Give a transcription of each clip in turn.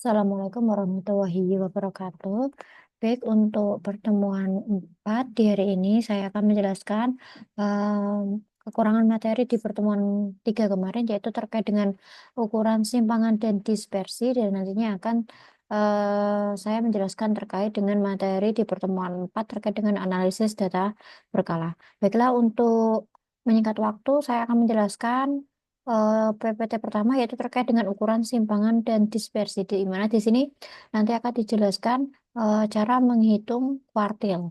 Assalamualaikum warahmatullahi wabarakatuh. Baik, untuk pertemuan 4 di hari ini saya akan menjelaskan kekurangan materi di pertemuan 3 kemarin, yaitu terkait dengan ukuran simpangan dan dispersi, dan nantinya akan saya menjelaskan terkait dengan materi di pertemuan 4 terkait dengan analisis data berkala. Baiklah, untuk menyingkat waktu, saya akan menjelaskan PPT pertama, yaitu terkait dengan ukuran simpangan dan dispersi, di mana di sini nanti akan dijelaskan cara menghitung kuartil.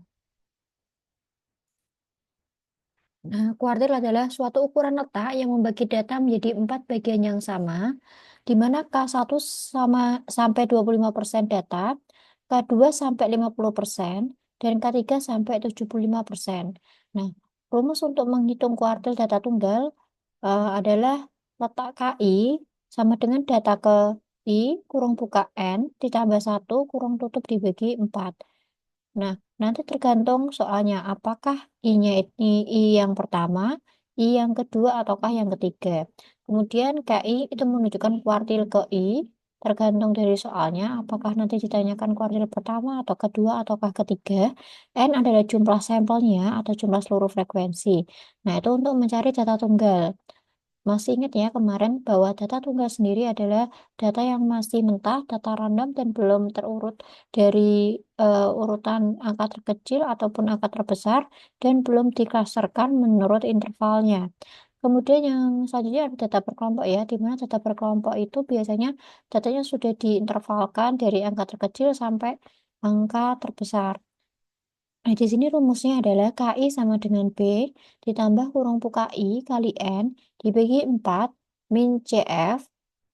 Nah, kuartil adalah suatu ukuran letak yang membagi data menjadi 4 bagian yang sama, di mana K1 sama sampai 25% data, K2 sampai 50%, dan K3 sampai 75%. Nah, rumus untuk menghitung kuartil data tunggal adalah letak KI sama dengan data ke I kurung buka N ditambah 1 kurung tutup dibagi 4. Nah, nanti tergantung soalnya apakah I-nya ini I yang pertama, I yang kedua, ataukah yang ketiga. Kemudian KI itu menunjukkan kuartil ke I, tergantung dari soalnya apakah nanti ditanyakan kuartil pertama atau kedua ataukah ketiga. N adalah jumlah sampelnya atau jumlah seluruh frekuensi. Nah, itu untuk mencari data tunggal. Masih ingat ya kemarin bahwa data tunggal sendiri adalah data yang masih mentah, data random, dan belum terurut dari urutan angka terkecil ataupun angka terbesar, dan belum diklasterkan menurut intervalnya. Kemudian yang selanjutnya ada data berkelompok ya, di mana data berkelompok itu biasanya datanya sudah diintervalkan dari angka terkecil sampai angka terbesar. Nah, di sini rumusnya adalah KI sama dengan B ditambah kurung buka I kali N dibagi 4 min CF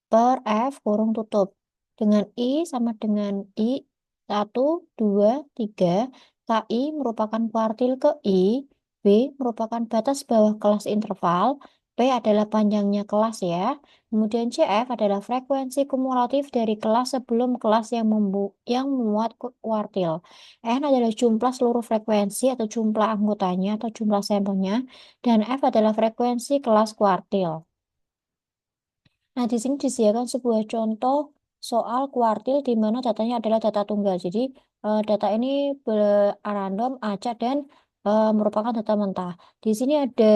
per F kurung tutup. Dengan I sama dengan I 1, 2, 3. KI merupakan kuartil ke I, B merupakan batas bawah kelas interval, P adalah panjangnya kelas ya. Kemudian CF adalah frekuensi kumulatif dari kelas sebelum kelas yang memuat kuartil. N adalah jumlah seluruh frekuensi atau jumlah anggotanya atau jumlah sampelnya, dan F adalah frekuensi kelas kuartil. Nah, di sini disediakan sebuah contoh soal kuartil di mana datanya adalah data tunggal. Jadi, data ini random, acak, dan merupakan data mentah. Di sini ada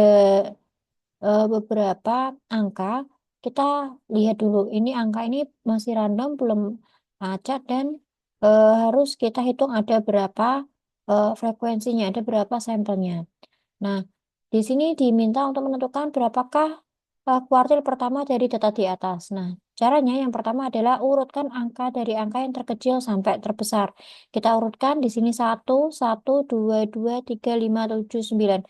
beberapa angka. Kita lihat dulu, ini angka ini masih random, belum acak, dan harus kita hitung ada berapa frekuensinya, ada berapa sampelnya. Nah, di sini diminta untuk menentukan berapakah kuartil pertama dari data di atas. Nah, caranya yang pertama adalah urutkan angka dari angka yang terkecil sampai terbesar. Kita urutkan di sini 1, 1, 2, 2, 3, 5, 7, 9.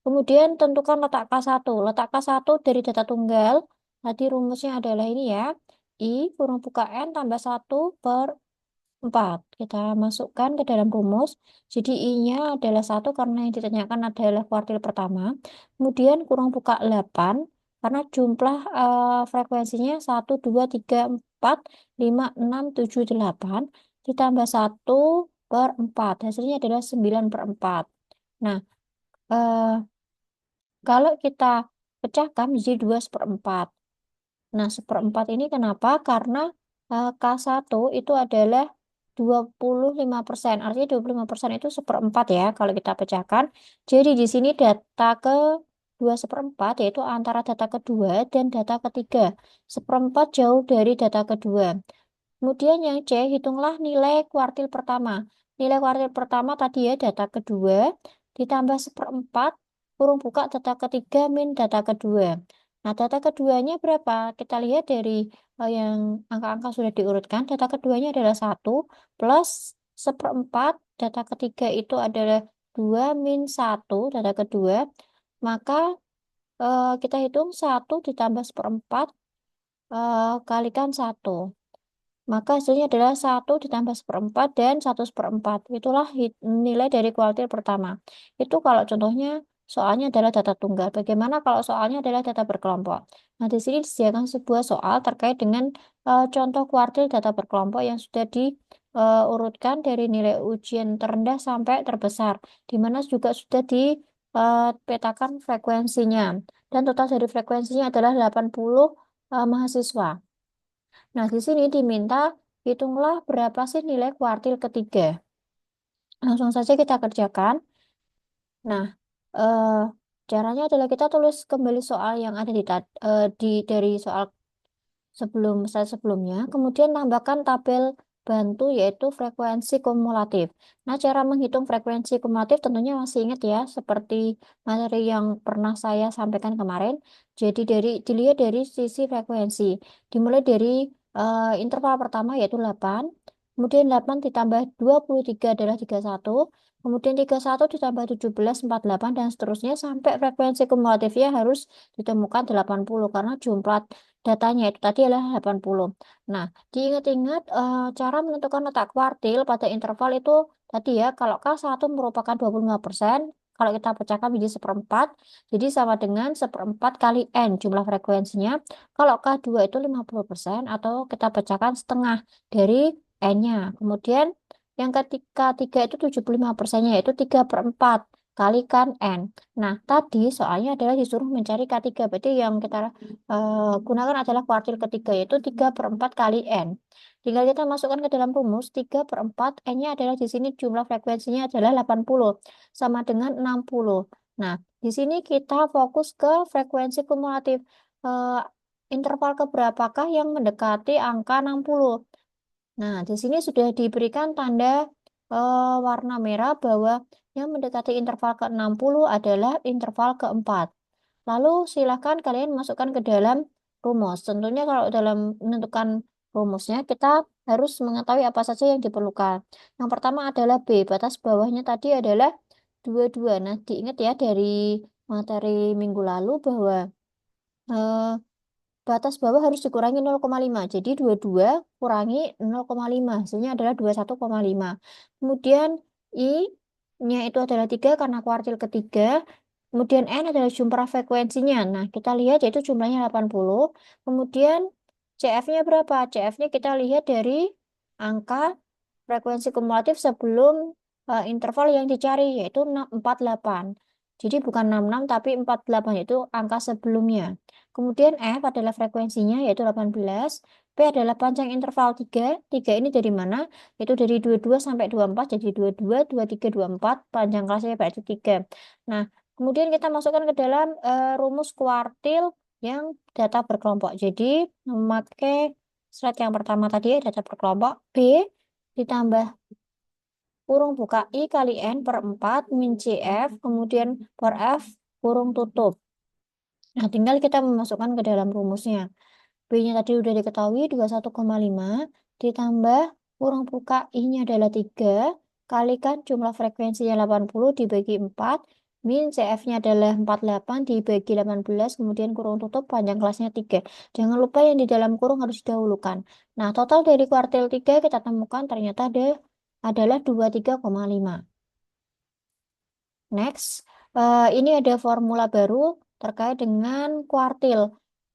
Kemudian tentukan letak K1. Letak K1 dari data tunggal, tadi rumusnya adalah ini ya. I kurung buka N tambah 1 per 4. Kita masukkan ke dalam rumus. Jadi I-nya adalah 1 karena yang ditanyakan adalah kuartil pertama. Kemudian kurang buka 8 karena jumlah frekuensinya 1, 2, 3, 4, 5, 6, 7, 8. Ditambah 1 per 4. Hasilnya adalah 9 per 4. Nah, eh, kalau kita pecahkan menjadi 2 seperempat. Nah, seperempat ini kenapa? Karena K1 itu adalah 25%. Artinya 25% itu seperempat ya kalau kita pecahkan. Jadi di sini data ke 2 seperempat yaitu antara data kedua dan data ketiga. Seperempat jauh dari data kedua. Kemudian yang C, hitunglah nilai kuartil pertama. Nilai kuartil pertama tadi ya data kedua ditambah seperempat kurung buka data ketiga min data kedua. Nah, data keduanya berapa? Kita lihat dari yang angka-angka sudah diurutkan. Data keduanya adalah 1 plus seperempat. Data ketiga itu adalah 2 min 1 data kedua. Maka kita hitung 1 ditambah seperempat kalikan 1. Maka hasilnya adalah 1 ditambah seperempat dan 1/4. Itulah nilai dari kuartil pertama. Itu kalau contohnya soalnya adalah data tunggal. Bagaimana kalau soalnya adalah data berkelompok? Nah, di sini disediakan sebuah soal terkait dengan contoh kuartil data berkelompok yang sudah diurutkan dari nilai ujian terendah sampai terbesar, di mana juga sudah dipetakan frekuensinya. Dan total dari frekuensinya adalah 80 mahasiswa. Nah, di sini diminta hitunglah berapa sih nilai kuartil ketiga. Langsung saja kita kerjakan. Nah, eh, caranya adalah kita tulis kembali soal yang ada dari soal slide sebelumnya, kemudian tambahkan tabel bantu yaitu frekuensi kumulatif. Nah, cara menghitung frekuensi kumulatif tentunya masih ingat ya, seperti materi yang pernah saya sampaikan kemarin. Jadi dilihat dari sisi frekuensi. Dimulai dari interval pertama yaitu 8, kemudian 8 ditambah 23 adalah 31, kemudian 31 ditambah 17, 48, dan seterusnya sampai frekuensi kumulatifnya harus ditemukan 80 karena jumlah datanya itu tadi adalah 80. Nah, diingat-ingat cara menentukan letak kuartil pada interval itu tadi ya, kalau K1 merupakan 25%, kalau kita pecahkan menjadi seperempat, jadi sama dengan seperempat kali N jumlah frekuensinya. Kalau K2 itu 50% atau kita pecahkan setengah dari N-nya. Kemudian yang ketiga itu 75%-nya yaitu 3/4 kalikan N. Nah, tadi soalnya adalah disuruh mencari K3, berarti yang kita gunakan adalah kuartil ketiga yaitu 3/4 kali N. Tinggal kita masukkan ke dalam rumus 3/4 N-nya adalah di sini jumlah frekuensinya adalah 80 sama dengan 60. Nah, di sini kita fokus ke frekuensi kumulatif. Eh, Interval keberapakah yang mendekati angka 60? Nah, di sini sudah diberikan tanda warna merah bahwa yang mendekati interval ke-60 adalah interval keempat. Lalu silakan kalian masukkan ke dalam rumus. Tentunya kalau dalam menentukan rumusnya kita harus mengetahui apa saja yang diperlukan. Yang pertama adalah B, batas bawahnya tadi adalah 22. Nah, diingat ya dari materi minggu lalu bahwa eh, batas bawah harus dikurangi 0,5. Jadi 22 kurangi 0,5. Hasilnya adalah 21,5. Kemudian I-nya itu adalah 3 karena kuartil ketiga. Kemudian N adalah jumlah frekuensinya. Nah, kita lihat yaitu jumlahnya 80. Kemudian CF-nya berapa? CF-nya kita lihat dari angka frekuensi kumulatif sebelum interval yang dicari yaitu 48. Jadi bukan 66 tapi 48 yaitu angka sebelumnya. Kemudian F adalah frekuensinya yaitu 18. P adalah panjang interval 3. 3 ini dari mana? Itu dari 22 sampai 24 jadi 22, 23, 24. Panjang kelasnya berarti 3. Nah, kemudian kita masukkan ke dalam rumus kuartil yang data berkelompok. Jadi memakai slide yang pertama tadi data berkelompok B ditambah kurung buka I kali N per 4 min CF kemudian per F kurung tutup. Nah, tinggal kita memasukkan ke dalam rumusnya. B-nya tadi udah diketahui 21,5 ditambah kurung buka I-nya adalah 3 kalikan jumlah frekuensinya 80 dibagi 4 min CF-nya adalah 48 dibagi 18 kemudian kurung tutup panjang kelasnya 3. Jangan lupa yang di dalam kurung harus didahulukan. Nah, total dari kuartil 3 kita temukan ternyata adalah 23,5. Next, ini ada formula baru terkait dengan kuartil.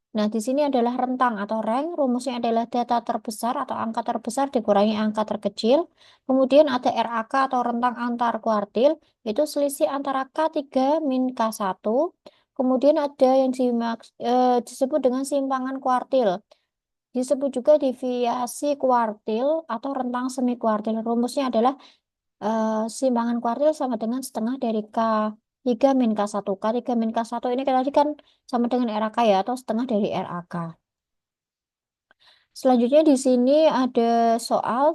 Nah, di sini adalah rentang atau rank. Rumusnya adalah data terbesar atau angka terbesar dikurangi angka terkecil. Kemudian ada RAK atau rentang antar kuartil, yaitu selisih antara K3 min K1. Kemudian ada yang disebut dengan simpangan kuartil. Disebut juga deviasi kuartil atau rentang semi kuartil. Rumusnya adalah simpangan kuartil sama dengan setengah dari K3 min K1. K3 min K1 ini tadi kan sama dengan RAK ya, atau setengah dari RAK. Selanjutnya di sini ada soal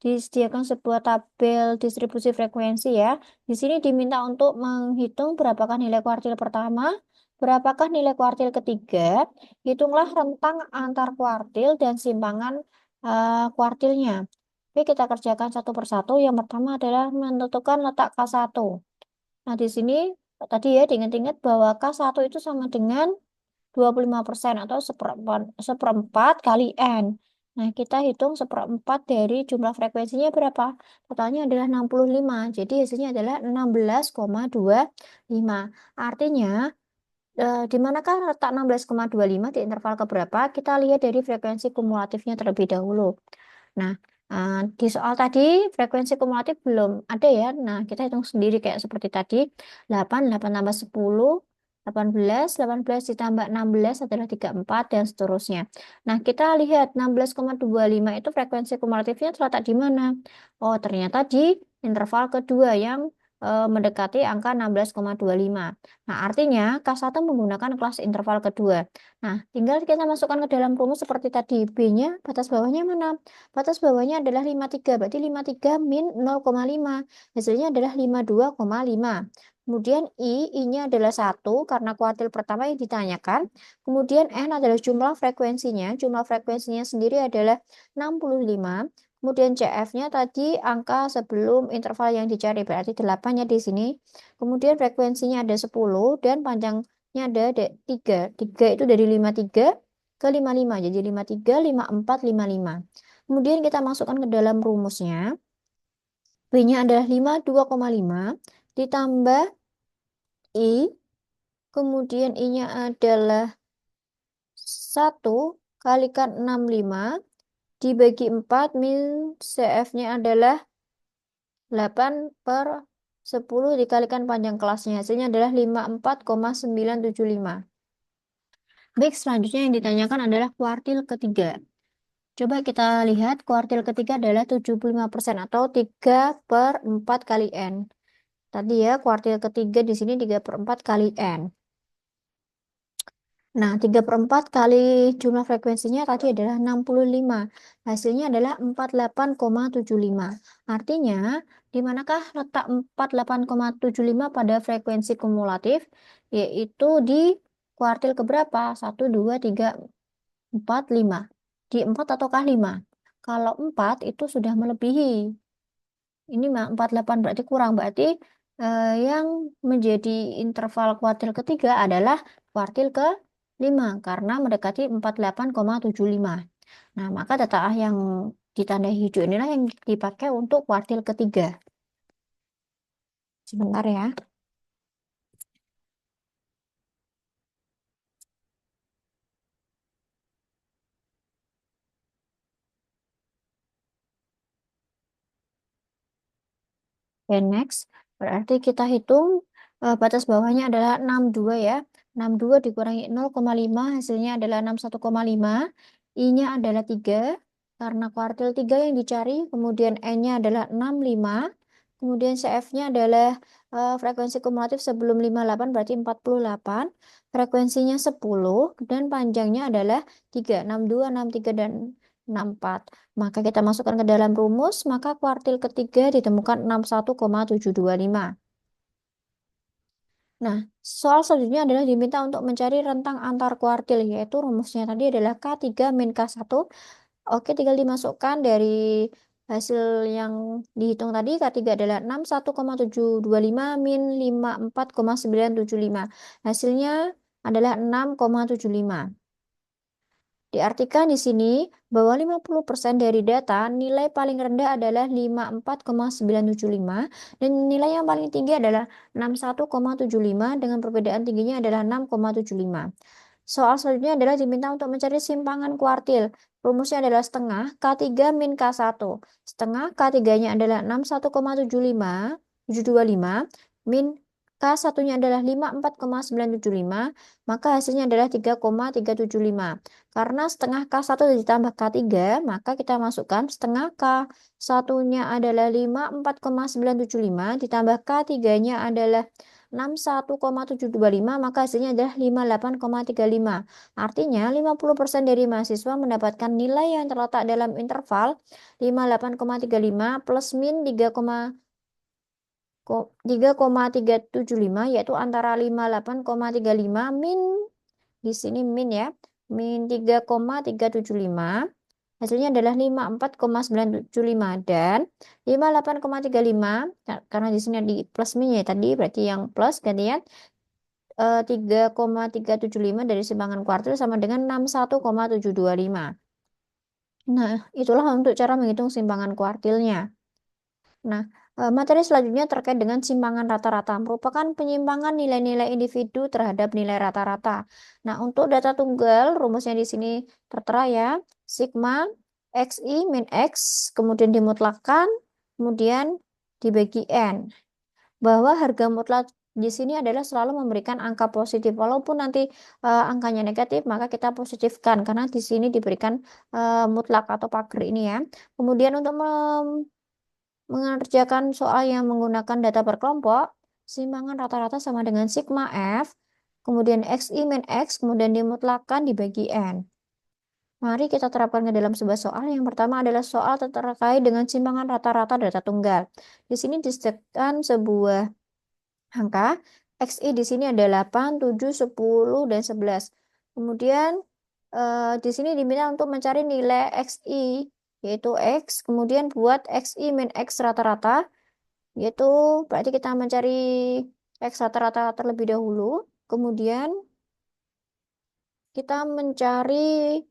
disediakan sebuah tabel distribusi frekuensi ya. Di sini diminta untuk menghitung berapakah nilai kuartil pertama, berapakah nilai kuartil ketiga. Hitunglah rentang antar kuartil dan simpangan kuartilnya. Oke, kita kerjakan satu persatu. Yang pertama adalah menentukan letak K1. Nah, di sini tadi ya diingat-ingat bahwa K1 itu sama dengan 25% atau seperempat kali N. Nah, kita hitung seperempat dari jumlah frekuensinya berapa? Totalnya adalah 65. Jadi hasilnya adalah 16,25. Artinya, di manakah letak 16,25 di interval keberapa? Kita lihat dari frekuensi kumulatifnya terlebih dahulu. Nah, di soal tadi frekuensi kumulatif belum ada ya. Nah, kita hitung sendiri kayak seperti tadi. 8 tambah 10, 18 ditambah 16 adalah 34 dan seterusnya. Nah, kita lihat 16,25 itu frekuensi kumulatifnya terletak di mana? Oh, ternyata di interval kedua yang mendekati angka 16,25. Nah, artinya K1 menggunakan kelas interval kedua. Nah, tinggal kita masukkan ke dalam rumus seperti tadi. B-nya, batas bawahnya mana? Batas bawahnya adalah 53, berarti 53 min 0,5. Hasilnya adalah 52,5. Kemudian I-nya adalah 1 karena kuartil pertama yang ditanyakan. Kemudian N adalah jumlah frekuensinya. Jumlah frekuensinya sendiri adalah 65. Kemudian CF-nya tadi angka sebelum interval yang dicari, berarti 8-nya di sini. Kemudian frekuensinya ada 10 dan panjangnya ada 3. 3 itu dari 53 ke 55. Jadi 53, 54, 55. Kemudian kita masukkan ke dalam rumusnya. B-nya adalah 52,5 ditambah I, kemudian I-nya adalah 1 kalikan 65 dibagi 4 min CF-nya adalah 8 per 10 dikalikan panjang kelasnya. Hasilnya adalah 54,975. Baik, selanjutnya yang ditanyakan adalah kuartil ketiga. Coba kita lihat kuartil ketiga adalah 75% atau 3 per 4 kali N. Tadi ya, kuartil ketiga di sini 3 per 4 kali N. Nah, 3 per 4 kali jumlah frekuensinya tadi adalah 65. Hasilnya adalah 48,75. Artinya, di manakah letak 48,75 pada frekuensi kumulatif? Yaitu di kuartil keberapa? 1, 2, 3, 4, 5. Di 4 ataukah 5? Kalau 4 itu sudah melebihi. Ini 48 berarti kurang. Berarti yang menjadi interval kuartil ketiga adalah kuartil ke 5 karena mendekati 48,75. Nah, maka data A yang ditandai hijau inilah yang dipakai untuk kuartil ketiga. Sebentar ya. Oke, next. Berarti kita hitung batas bawahnya adalah 62 ya. 62 dikurangi 0,5 hasilnya adalah 61,5. I-nya adalah 3 karena kuartil 3 yang dicari. Kemudian N-nya adalah 65. Kemudian CF-nya adalah frekuensi kumulatif sebelum 58 berarti 48. Frekuensinya 10 dan panjangnya adalah 3, 62, 63 dan 64. Maka kita masukkan ke dalam rumus, maka kuartil ketiga ditemukan 61,725. Nah, soal selanjutnya adalah diminta untuk mencari rentang antar kuartil, yaitu rumusnya tadi adalah K3 min K1. Oke, tinggal dimasukkan dari hasil yang dihitung tadi. K3 adalah 61,725 min 54,975. Hasilnya adalah 6,75. Diartikan di sini bahwa 50% dari data nilai paling rendah adalah 54,975 dan nilai yang paling tinggi adalah 61,75 dengan perbedaan tingginya adalah 6,75. Soal selanjutnya adalah diminta untuk mencari simpangan kuartil. Rumusnya adalah setengah K3 min K1. Setengah K3-nya adalah 61,725 min K1-nya adalah 54,975, maka hasilnya adalah 3,375. Karena setengah K1 ditambah K3, maka kita masukkan setengah K1-nya adalah 54,975 ditambah K3-nya adalah 61,725, maka hasilnya adalah 58,35. Artinya 50% dari mahasiswa mendapatkan nilai yang terletak dalam interval 58,35 plus min 3,375 yaitu antara 58,35 min di sini min ya, min 3,375. Hasilnya adalah 54,975 dan 58,35 karena di sini di plus min ya tadi berarti yang plus gantian 3,375 dari simpangan kuartil sama dengan 61,725. Nah, itulah untuk cara menghitung simpangan kuartilnya. Nah, materi selanjutnya terkait dengan simpangan rata-rata, merupakan penyimpangan nilai-nilai individu terhadap nilai rata-rata. Nah, untuk data tunggal, rumusnya di sini tertera ya, sigma xi min x, kemudian dimutlakan, kemudian dibagi n. Bahwa harga mutlak di sini adalah selalu memberikan angka positif. Walaupun nanti angkanya negatif, maka kita positifkan karena di sini diberikan mutlak atau pagar ini ya. Kemudian untuk mengerjakan soal yang menggunakan data per kelompok, simpangan rata-rata sama dengan sigma F, kemudian XI min X, kemudian dimutlakan dibagi N. Mari kita terapkan ke dalam sebuah soal. Yang pertama adalah soal terkait dengan simpangan rata-rata data tunggal. Di sini disediakan sebuah angka. XI di sini ada 8, 7, 10, dan 11. Kemudian di sini diminta untuk mencari nilai XI, yaitu X. Kemudian buat XI min X rata-rata, yaitu berarti kita mencari X rata-rata terlebih dahulu. Kemudian kita mencari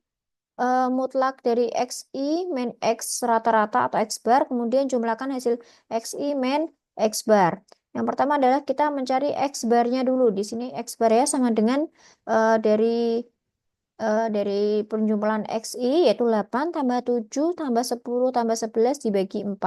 mutlak dari XI min X rata-rata atau X bar, kemudian jumlahkan hasil XI min X bar. Yang pertama adalah kita mencari X barnya dulu. Di sini X bar ya sama dengan dari penjumlahan XI yaitu 8 tambah 7 tambah 10 tambah 11 dibagi 4.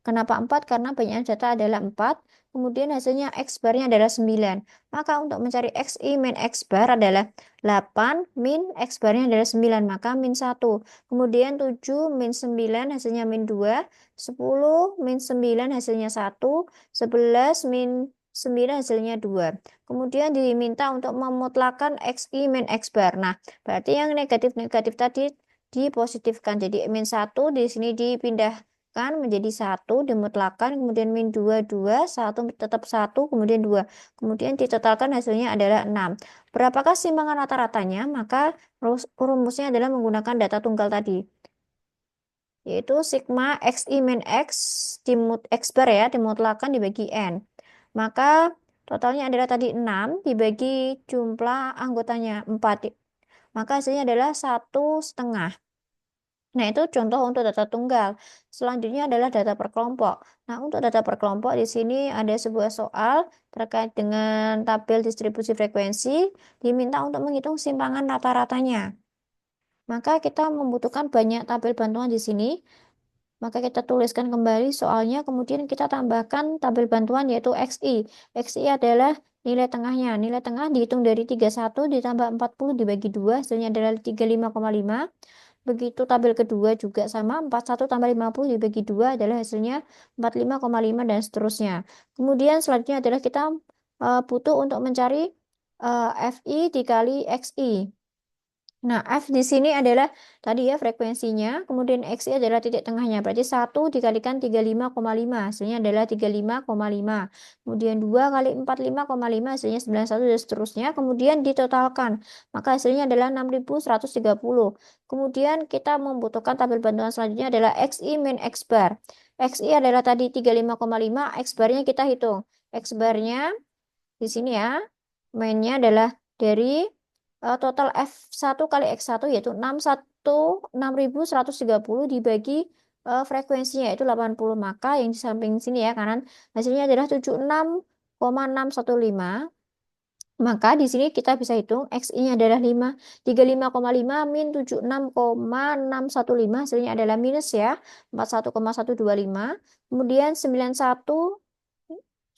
Kenapa 4? Karena banyak data adalah 4. Kemudian hasilnya X barnya adalah 9. Maka untuk mencari XI min X bar adalah 8 min X barnya adalah 9. Maka min 1. Kemudian 7 min 9 hasilnya min 2. 10 min 9 hasilnya 1. 11 min 9 hasilnya 2. Kemudian diminta untuk memutlakan XI min X bar. Nah, berarti yang negatif-negatif tadi dipositifkan. Jadi min 1 di sini dipindahkan menjadi 1, dimutlakan, kemudian min 2, 2, 1 tetap 1, kemudian 2. Kemudian ditotalkan hasilnya adalah 6. Berapakah simpangan rata-ratanya? Maka rumusnya adalah menggunakan data tunggal tadi, yaitu sigma XI min X X bar ya, dimutlakan dibagi N. Maka totalnya adalah tadi 6 dibagi jumlah anggotanya 4. Maka hasilnya adalah 1,5. Nah, itu contoh untuk data tunggal. Selanjutnya adalah data per kelompok. Nah, untuk data per kelompok di sini ada sebuah soal terkait dengan tabel distribusi frekuensi, diminta untuk menghitung simpangan rata-ratanya. Maka kita membutuhkan banyak tabel bantuan di sini. Maka kita tuliskan kembali soalnya, kemudian kita tambahkan tabel bantuan yaitu XI. XI adalah nilai tengahnya. Nilai tengah dihitung dari 31 ditambah 40 dibagi 2, hasilnya adalah 35,5. Begitu tabel kedua juga sama, 41 tambah 50 dibagi 2 adalah hasilnya 45,5 dan seterusnya. Kemudian selanjutnya adalah kita butuh untuk mencari FI dikali XI. Nah, F di sini adalah tadi ya frekuensinya, kemudian XI adalah titik tengahnya. Berarti 1 dikalikan 35,5, hasilnya adalah 35,5. Kemudian 2 kali 45,5, hasilnya 91 dan seterusnya. Kemudian ditotalkan, maka hasilnya adalah 6.130. Kemudian kita membutuhkan tabel bantuan selanjutnya adalah XI min X bar. XI adalah tadi 35,5, X barnya kita hitung. X barnya di sini ya, mainnya adalah dari total F1 kali X1 yaitu 6.130 dibagi frekuensinya yaitu 80. Maka yang di samping sini ya kanan hasilnya adalah 76,615. Maka di sini kita bisa hitung XI-nya adalah 35,5 min 76,615 hasilnya adalah minus ya 41,125. Kemudian 91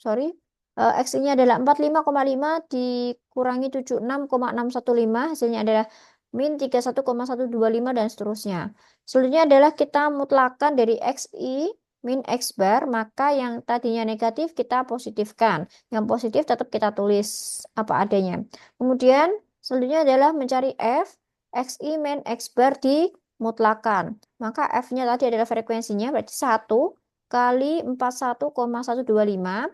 sorry X-nya adalah 45,5 dikurangi 76,615 hasilnya adalah min 31,125 dan seterusnya. Selanjutnya adalah kita mutlakan dari XI min X bar, maka yang tadinya negatif kita positifkan. Yang positif tetap kita tulis apa adanya. Kemudian selanjutnya adalah mencari F XI min X bar dimutlakan. Maka F-nya tadi adalah frekuensinya berarti 1 kali 41,125.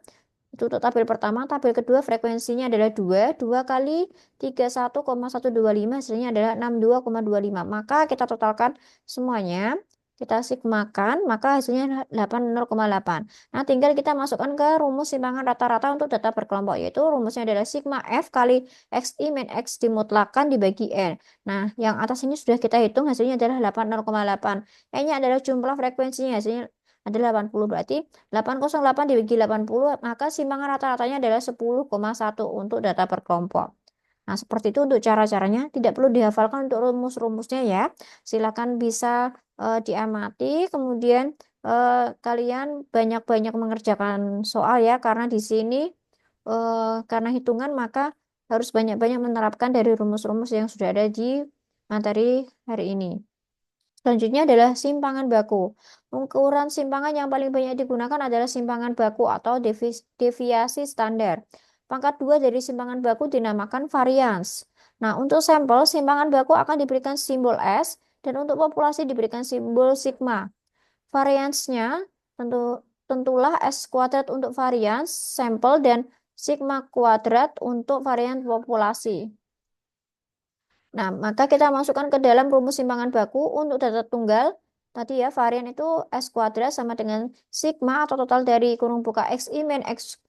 Itu untuk tabel pertama. Tabel kedua frekuensinya adalah 2. 2 kali 31,125 hasilnya adalah 62,25. Maka kita totalkan semuanya. Kita sigmakan, maka hasilnya 80,8. Nah, tinggal kita masukkan ke rumus simpangan rata-rata untuk data per kelompok, yaitu rumusnya adalah sigma F kali XI min X dimutlakan dibagi N. Nah, yang atas ini sudah kita hitung, hasilnya adalah 80,8. N-nya adalah jumlah frekuensinya, hasilnya adalah 80. Berarti 808 dibagi 80, maka simpangan rata-ratanya adalah 10,1 untuk data per kelompok. Nah, seperti itu untuk cara-caranya. Tidak perlu dihafalkan untuk rumus-rumusnya ya. Silakan bisa diamati, kemudian kalian banyak-banyak mengerjakan soal ya, karena di sini karena hitungan maka harus banyak-banyak menerapkan dari rumus-rumus yang sudah ada di materi hari ini. Selanjutnya adalah simpangan baku. Ukuran simpangan yang paling banyak digunakan adalah simpangan baku atau deviasi standar. Pangkat 2 dari simpangan baku dinamakan varians. Nah, untuk sampel, simpangan baku akan diberikan simbol S, dan untuk populasi diberikan simbol sigma. Variansnya tentulah S kuadrat untuk varians sampel dan sigma kuadrat untuk varian populasi. Nah, maka kita masukkan ke dalam rumus simpangan baku untuk data tunggal. Tadi ya, varian itu S kuadrat sama dengan sigma atau total dari kurung buka XI min X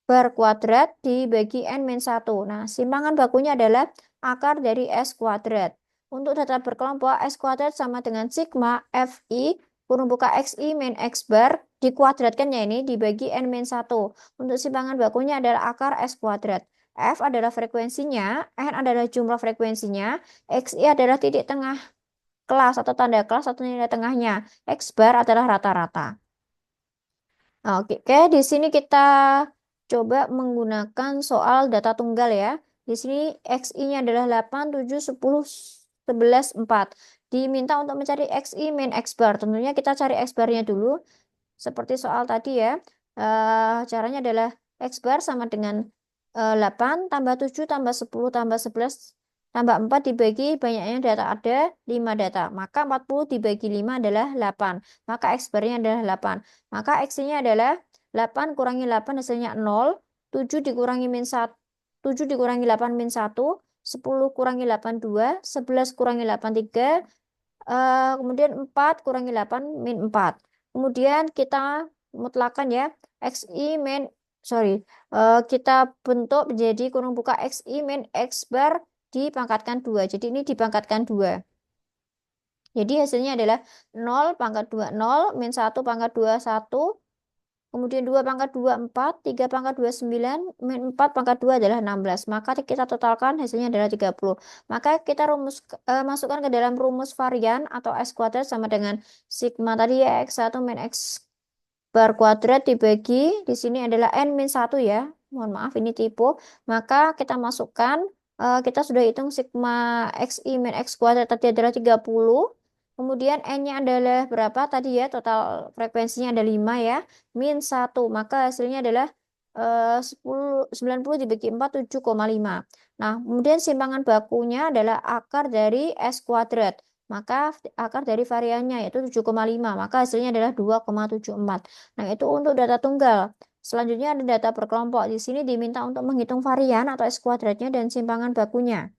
bar kuadrat dibagi N min 1. Nah, simpangan bakunya adalah akar dari S kuadrat. Untuk data berkelompok, S kuadrat sama dengan sigma FI kurung buka XI min X bar dikuadratkan ya ini dibagi N min 1. Untuk simpangan bakunya adalah akar S kuadrat. F adalah frekuensinya, N adalah jumlah frekuensinya, XI adalah titik tengah kelas atau tanda kelas atau nilai tengahnya. X bar adalah rata-rata. Oke, di sini kita coba menggunakan soal data tunggal ya. Di sini XI-nya adalah 8, 7, 10, 11, 4. Diminta untuk mencari XI min X bar. Tentunya kita cari X barnya dulu. Seperti soal tadi ya. Caranya adalah X bar sama dengan 8 tambah 7 tambah 10 tambah 11 tambah 4 dibagi banyaknya data ada 5 data. Maka 40 dibagi 5 adalah 8. Maka X barnya adalah 8. Maka X-nya adalah 8 kurangi 8 hasilnya 0. 7 dikurangi min 1. 7 dikurangi 8 min 1. 10 kurangi 8 2. 11 kurangi 8 3. Kemudian 4 kurangi 8 min 4. Kemudian kita mutlakan ya. XI min, sorry. Kita bentuk menjadi kurung buka XI min X bar dipangkatkan 2. Jadi ini dipangkatkan 2. Jadi hasilnya adalah 0 pangkat 2 0, min 1 pangkat 2 1, kemudian 2 pangkat 2 4, 3 pangkat 2 9, min 4 pangkat 2 adalah 16. Maka kita totalkan hasilnya adalah 30. Maka kita masukkan ke dalam rumus varian atau S kuadrat sama dengan sigma tadi ya, X1 min X bar kuadrat dibagi, di sini adalah N min 1 ya. Mohon maaf ini tipe. Maka kita masukkan, kita sudah hitung sigma XI min X kuadrat tadi adalah 30. Kemudian N-nya adalah berapa tadi ya? Total frekuensinya ada 5 ya. Min 1. Maka hasilnya adalah 90 dibagi 4, 7,5. Nah, kemudian simpangan bakunya adalah akar dari S kuadrat. Maka akar dari variannya yaitu 7,5. Maka hasilnya adalah 2,74. Nah, itu untuk data tunggal. Selanjutnya ada data berkelompok. Di sini diminta untuk menghitung varian atau S kuadratnya dan simpangan bakunya.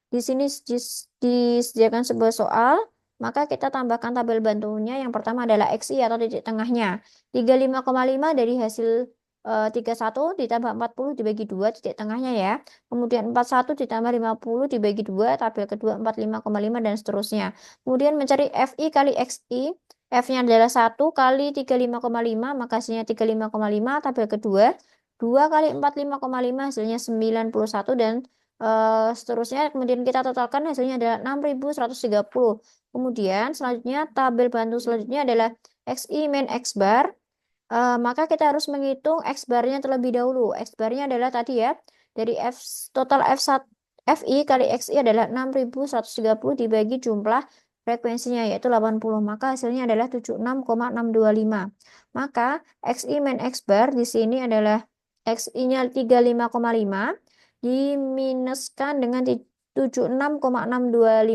Di sini disediakan sebuah soal, maka kita tambahkan tabel bantunya. Yang pertama adalah XI atau titik tengahnya. 35,5 dari hasil 31 ditambah 40 dibagi 2 titik tengahnya ya. Kemudian 41 ditambah 50 dibagi 2 tabel kedua 45,5 dan seterusnya. Kemudian mencari FI kali XI. F-nya adalah 1 kali 35,5 maka hasilnya 35,5 tabel kedua. 2 kali 45,5 hasilnya 91 dan seterusnya. Kemudian kita totalkan hasilnya adalah 6.130. Kemudian selanjutnya tabel bantu selanjutnya adalah XI min X bar. Maka kita harus menghitung X barnya terlebih dahulu. X barnya adalah tadi ya, dari total F1, FI kali XI adalah 6.130 dibagi jumlah frekuensinya yaitu 80. Maka hasilnya adalah 76,625. Maka XI min X bar di sini adalah XI-nya 35,5 diminuskan dengan 76,625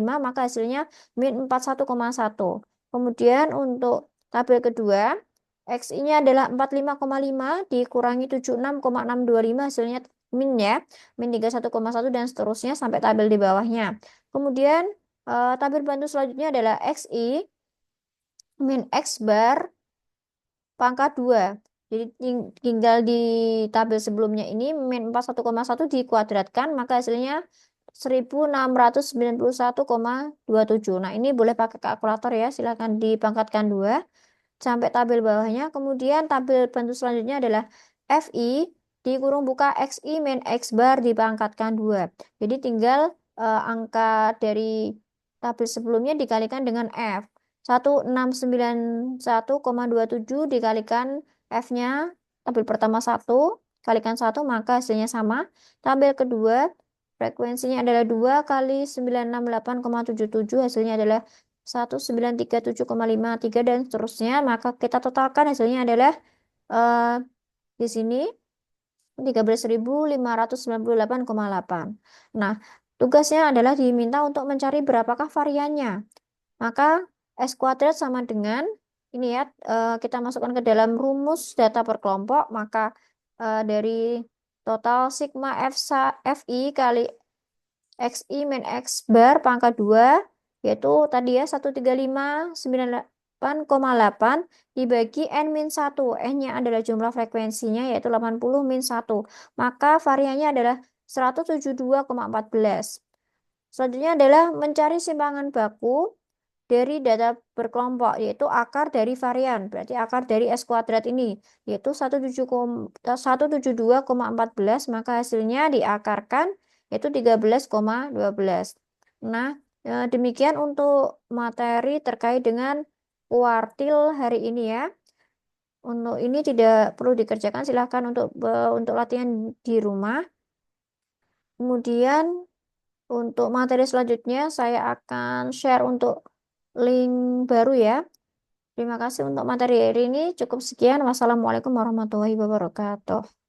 maka hasilnya min 41,1. Kemudian untuk tabel kedua XI-nya adalah 45,5 dikurangi 76,625 hasilnya min ya, min 31,1 dan seterusnya sampai tabel di bawahnya. Kemudian tabel bantu selanjutnya adalah XI min X bar pangkat 2. Jadi tinggal di tabel sebelumnya ini min 41,1 dikuadratkan maka hasilnya 1691,27. Nah, ini boleh pakai kalkulator ya, silakan dipangkatkan 2 sampai tabel bawahnya. Kemudian tabel bantu selanjutnya adalah FI di kurung buka XI min X bar dipangkatkan 2. Jadi tinggal angka dari tabel sebelumnya dikalikan dengan F. 1691,27 dikalikan F-nya tabel pertama 1 kalikan 1, maka hasilnya sama. Tabel kedua, frekuensinya adalah 2 kali 968,77, hasilnya adalah 1937,53 dan seterusnya. Maka kita totalkan hasilnya adalah eh, di sini 13.598,8. Nah, tugasnya adalah diminta untuk mencari berapakah variannya. Maka S kuadrat sama dengan ini ya, kita masukkan ke dalam rumus data per kelompok, maka dari total sigma Fi kali XI min X bar pangkat 2, yaitu tadi ya 13598,8 dibagi N min 1. N-nya adalah jumlah frekuensinya yaitu 80 min 1. Maka variannya adalah 172,14. Selanjutnya adalah mencari simpangan baku dari data berkelompok, yaitu akar dari varian. Berarti akar dari S kuadrat ini, yaitu 172,14. Maka hasilnya diakarkan, yaitu 13,12. Nah, demikian untuk materi terkait dengan kuartil hari ini ya. Untuk ini tidak perlu dikerjakan, silahkan untuk latihan di rumah. Kemudian untuk materi selanjutnya saya akan share untuk link baru ya. Terima kasih untuk materi hari ini. Cukup sekian. Wassalamualaikum warahmatullahi wabarakatuh.